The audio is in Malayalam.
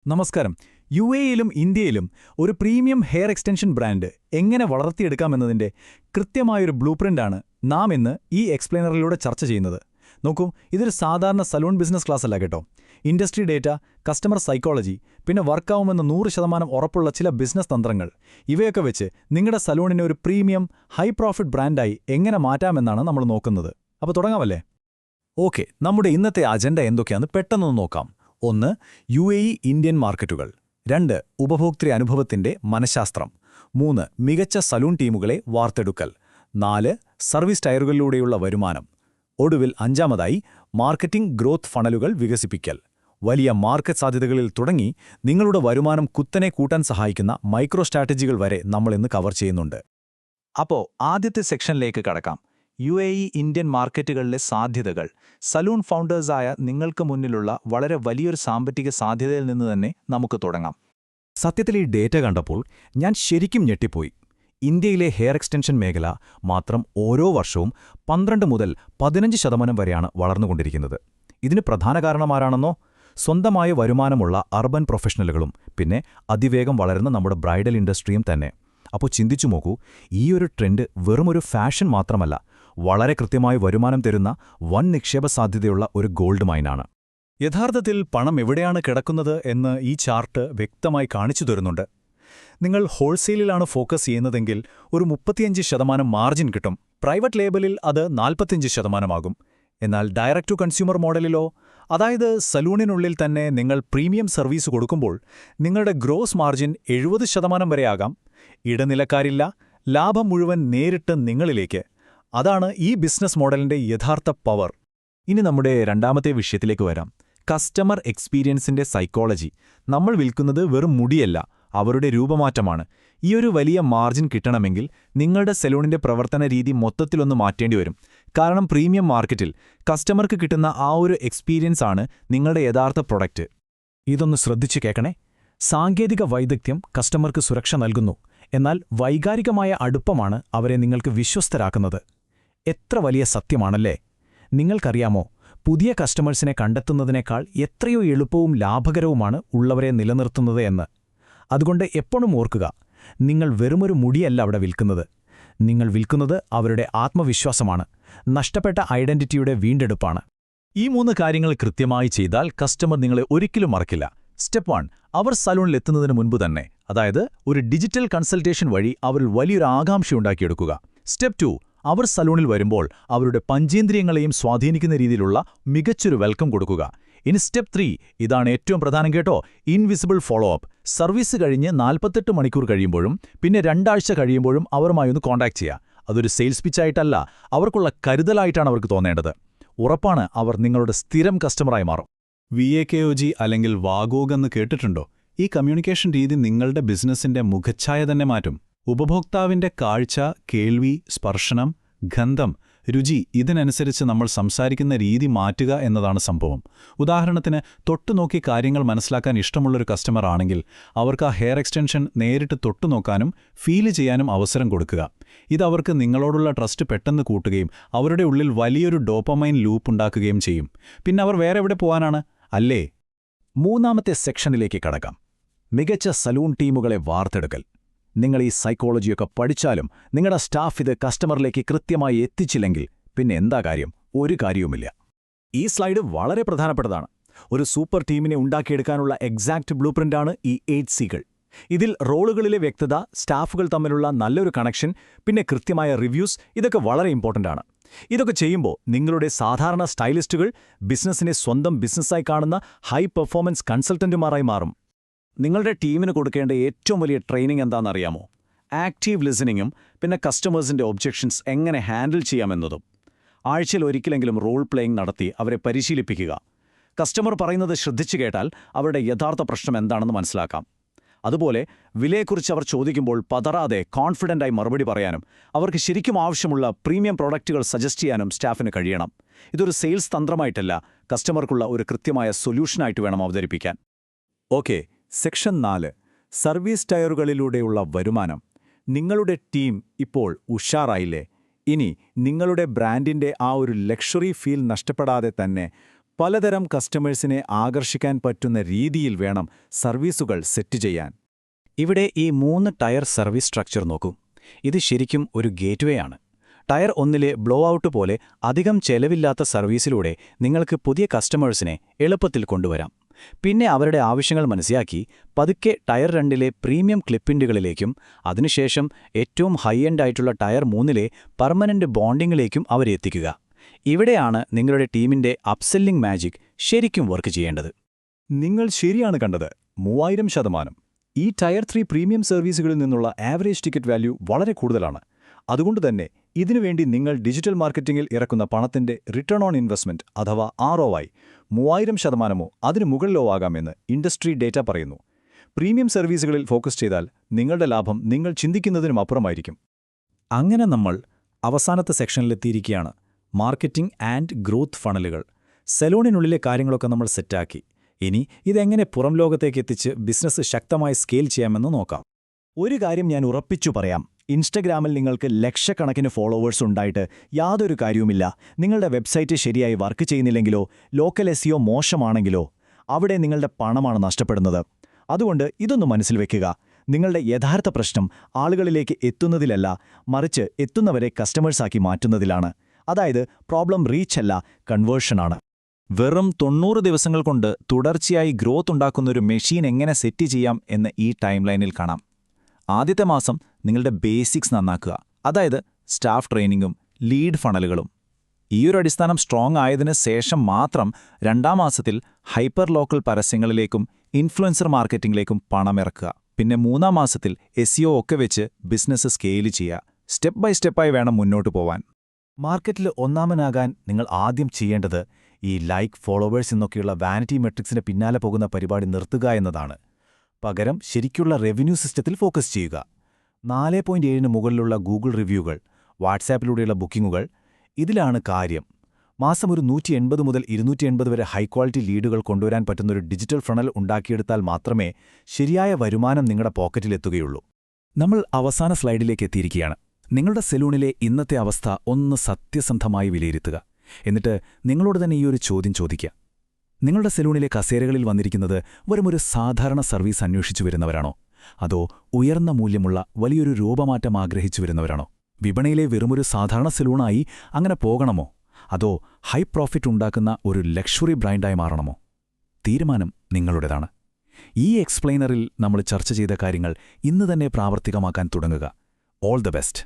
നമസ്കാരം. യുഎഇയിലും ഇന്ത്യയിലും ഒരു പ്രീമിയം ഹെയർ എക്സ്റ്റൻഷൻ ബ്രാൻഡ് എങ്ങനെ വളർത്തിയെടുക്കാമെന്നതിന്റെ കൃത്യമായൊരു ബ്ലൂപ്രിന്റാണ് നാം ഇന്ന് ഈ എക്സ്പ്ലെയിനറിലൂടെ ചർച്ച ചെയ്യുന്നത്. നോക്കൂ, ഇതൊരു സാധാരണ സലൂൺ ബിസിനസ് ക്ലാസ് അല്ല കേട്ടോ. ഇൻഡസ്ട്രി ഡേറ്റ, കസ്റ്റമർ സൈക്കോളജി, പിന്നെ വർക്കാവുമെന്ന് 100% ഉറപ്പുള്ള ചില ബിസിനസ് തന്ത്രങ്ങൾ, ഇവയൊക്കെ വെച്ച് നിങ്ങളുടെ സലൂണിനെ ഒരു പ്രീമിയം ഹൈ പ്രോഫിറ്റ് ബ്രാൻഡായി എങ്ങനെ മാറ്റാമെന്നാണ് നമ്മൾ നോക്കുന്നത്. അപ്പോൾ തുടങ്ങാമല്ലേ? ഓക്കെ, നമ്മുടെ ഇന്നത്തെ അജണ്ട എന്തൊക്കെയാണെന്ന് പെട്ടെന്നൊന്ന് നോക്കാം. 1. യുഎഇ ഇന്ത്യൻ മാർക്കറ്റുകൾ. 2. ഉപഭോക്തൃ അനുഭവത്തിന്റെ മനഃശാസ്ത്രം. 3. മികച്ച സലൂൺ ടീമുകളെ വാർത്തെടുക്കൽ. 4. സർവീസ് ടയറുകളിലൂടെയുള്ള വരുമാനം. ഒടുവിൽ 5. മാർക്കറ്റിംഗ് ഗ്രോത്ത് ഫണലുകൾ വികസിപ്പിക്കൽ. വലിയ മാർക്കറ്റ് സാധ്യതകളിൽ തുടങ്ങി നിങ്ങളുടെ വരുമാനം കുത്തനെ കൂട്ടാൻ സഹായിക്കുന്ന മൈക്രോ സ്ട്രാറ്റജികൾ വരെ നമ്മൾ ഇന്ന് കവർ ചെയ്യുന്നുണ്ട്. അപ്പോൾ ആദ്യത്തെ സെക്ഷനിലേക്ക് കടക്കാം. യുഎഇ ഇന്ത്യൻ മാർക്കറ്റുകളിലെ സാധ്യതകൾ. സലൂൺ ഫൗണ്ടേഴ്സായ നിങ്ങൾക്ക് മുന്നിലുള്ള വളരെ വലിയൊരു സാമ്പത്തിക സാധ്യതയിൽ നിന്ന് തന്നെ നമുക്ക് തുടങ്ങാം. സത്യത്തിൽ ഈ ഡേറ്റ കണ്ടപ്പോൾ ഞാൻ ശരിക്കും ഞെട്ടിപ്പോയി. ഇന്ത്യയിലെ ഹെയർ എക്സ്റ്റൻഷൻ മേഖല മാത്രം ഓരോ വർഷവും 12 മുതൽ 15% വരെയാണ് വളർന്നുകൊണ്ടിരിക്കുന്നത്. ഇതിന് പ്രധാന കാരണമാരാണെന്നോ? സ്വന്തമായ വരുമാനമുള്ള അർബൻ പ്രൊഫഷണലുകളും പിന്നെ അതിവേഗം വളരുന്ന നമ്മുടെ ബ്രൈഡൽ ഇൻഡസ്ട്രിയും തന്നെ. അപ്പോൾ ചിന്തിച്ചു നോക്കൂ, ഈയൊരു ട്രെൻഡ് വെറുമൊരു ഫാഷൻ മാത്രമല്ല, വളരെ കൃത്യമായി വരുമാനം തരുന്ന വൻ നിക്ഷേപ സാധ്യതയുള്ള ഒരു ഗോൾഡ് മൈനാണ്. യഥാർത്ഥത്തിൽ പണം എവിടെയാണ് കിടക്കുന്നത് എന്ന് ഈ ചാർട്ട് വ്യക്തമായി കാണിച്ചു തരുന്നുണ്ട്. നിങ്ങൾ ഹോൾസെയിലിലാണ് ഫോക്കസ് ചെയ്യുന്നതെങ്കിൽ ഒരു 35% മാർജിൻ കിട്ടും. പ്രൈവറ്റ് ലേബലിൽ അത് 45%. എന്നാൽ ഡയറക്റ്റ് ടു കൺസ്യൂമർ മോഡലിലോ, അതായത് സലൂണിനുള്ളിൽ തന്നെ നിങ്ങൾ പ്രീമിയം സർവീസ് കൊടുക്കുമ്പോൾ നിങ്ങളുടെ ഗ്രോസ് മാർജിൻ 70% വരെയാകാം. ഇടനിലക്കാരില്ല, ലാഭം മുഴുവൻ നേരിട്ട് നിങ്ങളിലേക്ക്. അതാണ് ഈ ബിസിനസ് മോഡലിന്റെ യഥാർത്ഥ പവർ. ഇനി നമ്മുടെ രണ്ടാമത്തെ വിഷയത്തിലേക്ക് വരാം. കസ്റ്റമർ എക്സ്പീരിയൻസിന്റെ സൈക്കോളജി. നമ്മൾ വിൽക്കുന്നത് വെറും മുടിയല്ല, അവരുടെ രൂപമാറ്റമാണ്. ഈയൊരു വലിയ മാർജിൻ കിട്ടണമെങ്കിൽ നിങ്ങളുടെ സലൂണിന്റെ പ്രവർത്തന രീതി മൊത്തത്തിലൊന്ന് മാറ്റേണ്ടി വരും. കാരണം പ്രീമിയം മാർക്കറ്റിൽ കസ്റ്റമർക്ക് കിട്ടുന്ന ആ ഒരു എക്സ്പീരിയൻസ് ആണ് നിങ്ങളുടെ യഥാർത്ഥ പ്രൊഡക്റ്റ്. ഇതൊന്ന് ശ്രദ്ധിച്ചു കേൾക്കണേ. സാങ്കേതിക വൈദഗ്ധ്യം കസ്റ്റമർക്ക് സുരക്ഷ നൽകുന്നു, എന്നാൽ വൈകാരികമായ അടുപ്പമാണ് അവരെ നിങ്ങൾക്ക് വിശ്വസ്തരാക്കുന്നത്. എത്ര വലിയ സത്യമാണല്ലേ? നിങ്ങൾക്കറിയാമോ, പുതിയ കസ്റ്റമേഴ്സിനെ കണ്ടെത്തുന്നതിനേക്കാൾ എത്രയോ എളുപ്പവും ലാഭകരവുമാണ് ഉള്ളവരെ നിലനിർത്തുന്നത് എന്ന്. അതുകൊണ്ട് എപ്പോഴും ഓർക്കുക, നിങ്ങൾ വെറുമൊരു മുടിയല്ല അവിടെ വിൽക്കുന്നത്. നിങ്ങൾ വിൽക്കുന്നത് അവരുടെ ആത്മവിശ്വാസമാണ്, നഷ്ടപ്പെട്ട ഐഡന്റിറ്റിയുടെ വീണ്ടെടുപ്പാണ്. ഈ 3 കാര്യങ്ങൾ കൃത്യമായി ചെയ്താൽ കസ്റ്റമർ നിങ്ങളെ ഒരിക്കലും മറക്കില്ല. സ്റ്റെപ്പ് 1, അവർ സലൂണിലെത്തുന്നതിന് മുൻപ് തന്നെ, അതായത് ഒരു ഡിജിറ്റൽ കൺസൾട്ടേഷൻ വഴി അവരിൽ വലിയൊരു ആകാംക്ഷയുണ്ടാക്കിയെടുക്കുക. സ്റ്റെപ്പ് 2, അവർ സലൂണിൽ വരുമ്പോൾ അവരുടെ പഞ്ചേന്ദ്രിയങ്ങളെയും സ്വാധീനിക്കുന്ന രീതിയിലുള്ള മികച്ചൊരു വെൽക്കം കൊടുക്കുക. ഇനി സ്റ്റെപ്പ് 3, ഇതാണ് ഏറ്റവും പ്രധാനം കേട്ടോ, ഇൻവിസിബിൾ ഫോളോ അപ്പ്. സർവീസ് കഴിഞ്ഞ് 48 മണിക്കൂർ കഴിയുമ്പോഴും പിന്നെ 2 ആഴ്ച കഴിയുമ്പോഴും അവരുമായി ഒന്ന് കോൺടാക്ട് ചെയ്യുക. അതൊരു സെയിൽസ് പിച്ചായിട്ടല്ല, അവർക്കുള്ള കരുതലായിട്ടാണ് അവർക്ക് തോന്നേണ്ടത്. ഉറപ്പാണ് അവർ നിങ്ങളുടെ സ്ഥിരം കസ്റ്റമറായി മാറും. VAKOG അല്ലെങ്കിൽ വാഗോഗ് എന്ന് കേട്ടിട്ടുണ്ടോ? ഈ കമ്മ്യൂണിക്കേഷൻ രീതി നിങ്ങളുടെ ബിസിനസ്സിന്റെ മുഖച്ഛായ തന്നെ മാറ്റും. ഉപഭോക്താവിന്റെ കാഴ്ച, കേൾവി, സ്പർശനം, ഗന്ധം, രുചി, ഇതിനനുസരിച്ച് നമ്മൾ സംസാരിക്കുന്ന രീതി മാറ്റുക എന്നതാണ് സംഭവം. ഉദാഹരണത്തിന്, തൊട്ടുനോക്കി കാര്യങ്ങൾ മനസ്സിലാക്കാൻ ഇഷ്ടമുള്ളൊരു കസ്റ്റമർ ആണെങ്കിൽ അവർക്ക് ആ ഹെയർ എക്സ്റ്റൻഷൻ നേരിട്ട് തൊട്ടുനോക്കാനും ഫീല് ചെയ്യാനും അവസരം കൊടുക്കുക. ഇതവർക്ക് നിങ്ങളോടുള്ള ട്രസ്റ്റ് പെട്ടെന്ന് കൂട്ടുകയും അവരുടെ ഉള്ളിൽ വലിയൊരു ഡോപ്പമൈൻ ലൂപ്പ് ഉണ്ടാക്കുകയും ചെയ്യും. പിന്നെ അവർ വേറെ എവിടെ പോകാനാണ്, അല്ലേ? മൂന്നാമത്തെ സെക്ഷനിലേക്ക് കടക്കാം. മികച്ച സലൂൺ ടീമുകളെ വാർത്തെടുക്കൽ. നിങ്ങൾ ഈ സൈക്കോളജിയൊക്കെ പഠിച്ചാലും നിങ്ങളുടെ സ്റ്റാഫ് ഇത് കസ്റ്റമറിലേക്ക് കൃത്യമായി എത്തിച്ചില്ലെങ്കിൽ പിന്നെ എന്താ കാര്യം? ഒരു കാര്യവുമില്ല. ഈ സ്ലൈഡ് വളരെ പ്രധാനപ്പെട്ടതാണ്. ഒരു സൂപ്പർ ടീമിനെ ഉണ്ടാക്കിയെടുക്കാനുള്ള എക്സാക്റ്റ് ബ്ലൂപ്രിന്റാണ് ഈ 8 Cകൾ. ഇതിൽ റോളുകളിലെ വ്യക്തത, സ്റ്റാഫുകൾ തമ്മിലുള്ള നല്ലൊരു കണക്ഷൻ, പിന്നെ കൃത്യമായ റിവ്യൂസ്, ഇതൊക്കെ വളരെ ഇമ്പോർട്ടൻ്റ് ആണ്. ഇതൊക്കെ ചെയ്യുമ്പോൾ നിങ്ങളുടെ സാധാരണ സ്റ്റൈലിസ്റ്റുകൾ ബിസിനസ്സിനെ സ്വന്തം ബിസിനസ്സായി കാണുന്ന ഹൈ പെർഫോമൻസ് കൺസൾട്ടന്റുമാരായി മാറും. നിങ്ങളുടെ ടീമിന് കൊടുക്കേണ്ട ഏറ്റവും വലിയ ട്രെയിനിങ് എന്താണെന്നറിയാമോ? ആക്റ്റീവ് ലിസണിങ്ങും പിന്നെ കസ്റ്റമേഴ്സിന്റെ ഒബ്ജെക്ഷൻസ് എങ്ങനെ ഹാൻഡിൽ ചെയ്യാമെന്നതും. ആഴ്ചയിൽ ഒരിക്കലെങ്കിലും റോൾ പ്ലേയിങ് നടത്തി അവരെ പരിശീലിപ്പിക്കുക. കസ്റ്റമർ പറയുന്നത് ശ്രദ്ധിച്ചു കേട്ടാൽ അവരുടെ യഥാർത്ഥ പ്രശ്നം എന്താണെന്ന് മനസ്സിലാക്കാം. അതുപോലെ വിലയെക്കുറിച്ച് അവർ ചോദിക്കുമ്പോൾ പതറാതെ കോൺഫിഡൻ്റായി മറുപടി പറയാനും അവർക്ക് ശരിക്കും ആവശ്യമുള്ള പ്രീമിയം പ്രോഡക്റ്റുകൾ സജസ്റ്റ് ചെയ്യാനും സ്റ്റാഫിന് കഴിയണം. ഇതൊരു സെയിൽസ് തന്ത്രമായിട്ടല്ല, കസ്റ്റമർക്കുള്ള ഒരു കൃത്യമായ സൊല്യൂഷനായിട്ട് വേണം അവതരിപ്പിക്കാൻ. ഓക്കെ, സെക്ഷൻ 4, സർവീസ് ടയറുകളിലൂടെയുള്ള വരുമാനം. നിങ്ങളുടെ ടീം ഇപ്പോൾ ഉഷാറായില്ലേ? ഇനി നിങ്ങളുടെ ബ്രാൻഡിന്റെ ആ ഒരു ലക്ഷറി ഫീൽ നഷ്ടപ്പെടാതെ തന്നെ പലതരം കസ്റ്റമേഴ്സിനെ ആകർഷിക്കാൻ പറ്റുന്ന രീതിയിൽ വേണം സർവീസുകൾ സെറ്റ് ചെയ്യാൻ. ഇവിടെ ഈ 3 ടയർ സർവീസ് സ്ട്രക്ചർ നോക്കൂ. ഇത് ശരിക്കും ഒരു ഗേറ്റ്വേ ആണ്. ടയർ 1ലെ ബ്ലോ ഔട്ട് പോലെ അധികം ചെലവില്ലാത്ത സർവീസിലൂടെ നിങ്ങൾക്ക് പുതിയ കസ്റ്റമേഴ്സിനെ എളുപ്പത്തിൽ കൊണ്ടുവരാം. പിന്നെ അവരുടെ ആവശ്യങ്ങൾ മനസ്സിലാക്കി പതുക്കെ ടയർ 2ലെ പ്രീമിയം ക്ലിപ്പിൻഡുകളിലേക്കും അതിനുശേഷം ഏറ്റവും ഹൈ എൻഡ് ആയിട്ടുള്ള ടയർ 3ലെ പെർമനന്റ് ബോണ്ടിങ്ങിലേക്കും അവരെ എത്തിക്കുക. ഇവിടെയാണ് നിങ്ങളുടെ ടീമിന്റെ അപ്സെല്ലിംഗ് മാജിക് ശരിക്കും വർക്ക് ചെയ്യേണ്ടത്. നിങ്ങൾ ശരിയാണ് കണ്ടത്. 3000%. ഈ ടയർ 3 പ്രീമിയം സർവീസുകളിൽ നിന്നുള്ള ആവറേജ് ടിക്കറ്റ് വാല്യൂ വളരെ കൂടുതലാണ്. അതുകൊണ്ടുതന്നെ ഇതിനുവേണ്ടി നിങ്ങൾ ഡിജിറ്റൽ മാർക്കറ്റിംഗിൽ ഇറക്കുന്ന പണത്തിന്റെ റിട്ടേൺ ഓൺ ഇൻവെസ്റ്റ്മെന്റ് അഥവാ ROI 3000%മോ അതിനു മുകളിലോ ആകാമെന്ന് ഇൻഡസ്ട്രി ഡേറ്റ പറയുന്നു. പ്രീമിയം സർവീസുകളിൽ ഫോക്കസ് ചെയ്താൽ നിങ്ങളുടെ ലാഭം നിങ്ങൾ ചിന്തിക്കുന്നതിനും അപ്പുറമായിരിക്കും. അങ്ങനെ നമ്മൾ അവസാനത്തെ സെക്ഷനിലെത്തിയിരിക്കുകയാണ്. മാർക്കറ്റിംഗ് ആൻഡ് ഗ്രോത്ത് ഫണലുകൾ. സെലൂണിനുള്ളിലെ കാര്യങ്ങളൊക്കെ നമ്മൾ സെറ്റാക്കി. ഇനി ഇതെങ്ങനെ പുറം ലോകത്തേക്ക് എത്തിച്ച് ബിസിനസ് ശക്തമായി സ്കെയിൽ ചെയ്യാമെന്ന് നോക്കാം. ഒരു കാര്യം ഞാൻ ഉറപ്പിച്ചു പറയാം. ഇൻസ്റ്റഗ്രാമിൽ നിങ്ങൾക്ക് ലക്ഷക്കണക്കിന് ഫോളോവേഴ്സ് ഉണ്ടായിട്ട് യാതൊരു കാര്യവുമില്ല. നിങ്ങളുടെ വെബ്സൈറ്റ് ശരിയായി വർക്ക് ചെയ്യുന്നില്ലെങ്കിലോ ലോക്കൽ SEO മോശമാണെങ്കിലോ അവിടെ നിങ്ങളുടെ പണമാണ് നഷ്ടപ്പെടുന്നത്. അതുകൊണ്ട് ഇതൊന്ന് മനസ്സിൽ വെക്കുക. നിങ്ങളുടെ യഥാർത്ഥ പ്രശ്നം ആളുകളിലേക്ക് എത്തുന്നതിലല്ല, മറിച്ച് എത്തുന്നവരെ കസ്റ്റമേഴ്സാക്കി മാറ്റുന്നതിലാണ്. അതായത് പ്രോബ്ലം റീച്ചല്ല, കൺവേർഷനാണ്. വെറും 90 ദിവസങ്ങൾ കൊണ്ട് തുടർച്ചയായി ഗ്രോത്ത് ഉണ്ടാക്കുന്നൊരു മെഷീൻ എങ്ങനെ സെറ്റ് ചെയ്യാം എന്ന് ഈ ടൈം ലൈനിൽ കാണാം. ആദ്യത്തെ മാസം നിങ്ങളുടെ ബേസിക്സ് നന്നാക്കുക. അതായത് സ്റ്റാഫ് ട്രെയിനിങ്ങും ലീഡ് ഫണലുകളും. ഈയൊരു അടിസ്ഥാനം സ്ട്രോങ് ആയതിനു ശേഷം മാത്രം 2ാം മാസത്തിൽ ഹൈപ്പർ ലോക്കൽ പരസ്യങ്ങളിലേക്കും ഇൻഫ്ലുവൻസർ മാർക്കറ്റിംഗിലേക്കും പണമിറക്കുക. പിന്നെ 3ാം മാസത്തിൽ SEO ഒക്കെ വെച്ച് ബിസിനസ് സ്കെയിൽ ചെയ്യുക. സ്റ്റെപ്പ് ബൈ സ്റ്റെപ്പായി വേണം മുന്നോട്ട് പോവാൻ. മാർക്കറ്റിൽ ഒന്നാമനാകാൻ നിങ്ങൾ ആദ്യം ചെയ്യേണ്ടത് ഈ ഫോളോവേഴ്സ് എന്നൊക്കെയുള്ള വാനിറ്റി മെട്രിക്സിന് പിന്നാലെ പോകുന്ന പരിപാടി നിർത്തുക എന്നതാണ്. പകരം ശരിക്കുള്ള റവന്യൂ സിസ്റ്റത്തിൽ ഫോക്കസ് ചെയ്യുക. 4.7 മുകളിലുള്ള ഗൂഗിൾ റിവ്യൂകൾ, വാട്സാപ്പിലൂടെയുള്ള ബുക്കിംഗുകൾ, ഇതിലാണ് കാര്യം. മാസം ഒരു 180 മുതൽ 280 വരെ ഹൈ ക്വാളിറ്റി ലീഡുകൾ കൊണ്ടുവരാൻ പറ്റുന്നൊരു ഡിജിറ്റൽ ഫണൽ ഉണ്ടാക്കിയെടുത്താൽ മാത്രമേ ശരിയായ വരുമാനം നിങ്ങളുടെ പോക്കറ്റിലെത്തുകയുള്ളൂ. നമ്മൾ അവസാന സ്ലൈഡിലേക്ക് എത്തിയിരിക്കുകയാണ്. നിങ്ങളുടെ സെലൂണിലെ ഇന്നത്തെ അവസ്ഥ ഒന്ന് സത്യസന്ധമായി വിലയിരുത്തുക. എന്നിട്ട് നിങ്ങളോട് തന്നെ ഈ ഒരു ചോദ്യം ചോദിക്കുക. നിങ്ങളുടെ സെലൂണിലെ കസേരകളിൽ വന്നിരിക്കുന്നത് വെറുമൊരു സാധാരണ സർവീസ് അന്വേഷിച്ചു വരുന്നവരാണോ? അതോ ഉയർന്ന മൂല്യമുള്ള വലിയൊരു രൂപമാറ്റം ആഗ്രഹിച്ചു വരുന്നവരാണോ? വിപണിയിലെ വെറുമൊരു സാധാരണ സെലൂണായി അങ്ങനെ പോകണമോ? അതോ ഹൈ പ്രോഫിറ്റ് ഉണ്ടാക്കുന്ന ഒരു ലക്ഷറി ബ്രാൻഡായി മാറണമോ? തീരുമാനം നിങ്ങളുടേതാണ്. ഈ എക്സ്പ്ലെയിനറിൽ നമ്മൾ ചർച്ച ചെയ്ത കാര്യങ്ങൾ ഇന്ന് തന്നെ പ്രാവർത്തികമാക്കാൻ തുടങ്ങുക. All the best.